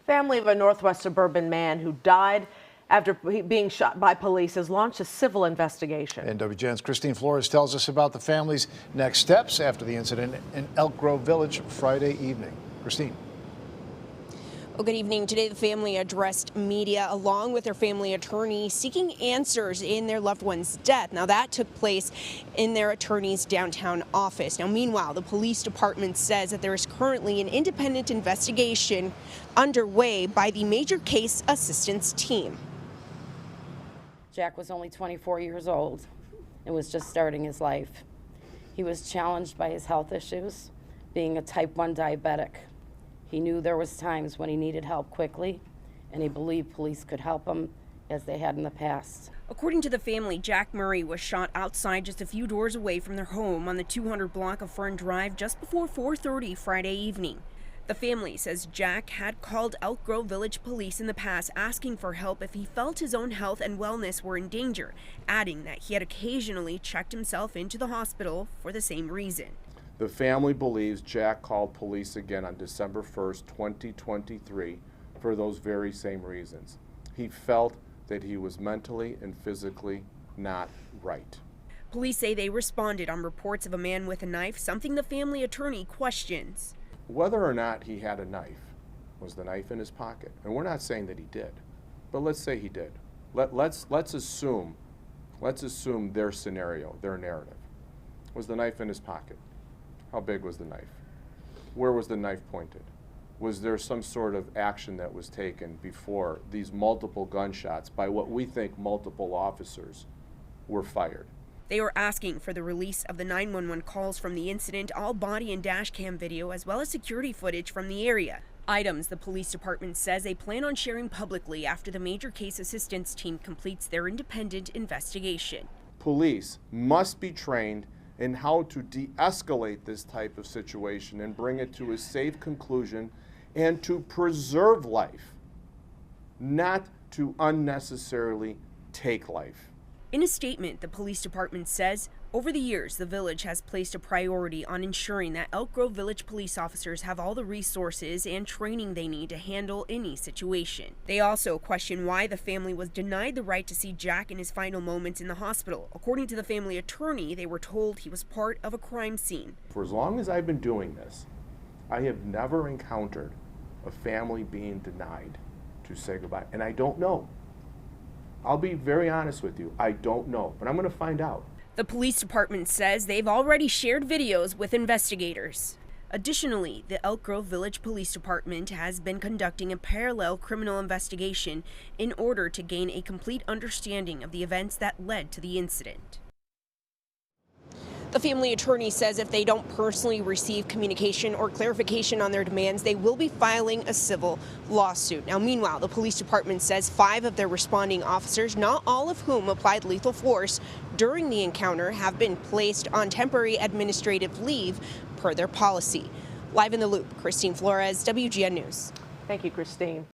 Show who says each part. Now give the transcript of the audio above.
Speaker 1: Family of a Northwest suburban man who died after being shot by police has launched a civil investigation.
Speaker 2: And WGN's Christine Flores tells us about the family's next steps after the incident in Elk Grove Village Friday evening. Christine.
Speaker 3: Well, good evening. Today, the family addressed media along with their family attorney seeking answers in their loved one's death. Now, that took place in their attorney's downtown office. Now, meanwhile, the police department says that there is currently an independent investigation underway by the Major Case Assistance Team.
Speaker 4: Jack was only 24 years old and was just starting his life. He was challenged by his health issues, being a type 1 diabetic. He knew there was times when he needed help quickly, and he believed police could help him as they had in the past.
Speaker 3: According to the family, Jack Murray was shot outside just a few doors away from their home on the 200 block of Fern Drive just before 4:30 Friday evening. The family says Jack had called Elk Grove Village Police in the past asking for help if he felt his own health and wellness were in danger, adding that he had occasionally checked himself into the hospital for the same reason.
Speaker 5: The family believes Jack called police again on December 1st, 2023 for those very same reasons. He felt that he was mentally and physically not right.
Speaker 3: Police say they responded on reports of a man with a knife, something the family attorney questions.
Speaker 5: Whether or not he had a knife, was the knife in his pocket? And we're not saying that he did, but let's say he did. Let's assume their scenario, their narrative. Was the knife in his pocket? How big was the knife? Where was the knife pointed? Was there some sort of action that was taken before these multiple gunshots by what we think multiple officers were fired?
Speaker 3: They are asking for the release of the 911 calls from the incident, all body and dash cam video, as well as security footage from the area. Items the police department says they plan on sharing publicly after the Major Case Assistance Team completes their independent investigation.
Speaker 5: Police must be trained in how to de-escalate this type of situation and bring it to a safe conclusion and to preserve life, not to unnecessarily take life.
Speaker 3: In a statement, the police department says, over the years, the village has placed a priority on ensuring that Elk Grove Village police officers have all the resources and training they need to handle any situation. They also question why the family was denied the right to see Jack in his final moments in the hospital. According to the family attorney, they were told he was part of a crime scene.
Speaker 5: For as long as I've been doing this, I have never encountered a family being denied to say goodbye. And I don't know. I'll be very honest with you. I don't know, but I'm going to find out.
Speaker 3: The police department says they've already shared videos with investigators. Additionally, the Elk Grove Village Police Department has been conducting a parallel criminal investigation in order to gain a complete understanding of the events that led to the incident. The family attorney says if they don't personally receive communication or clarification on their demands, they will be filing a civil lawsuit. Now, meanwhile, the police department says 5 of their responding officers, not all of whom applied lethal force during the encounter, have been placed on temporary administrative leave per their policy. Live in the loop, Christine Flores, WGN News.
Speaker 1: Thank you, Christine.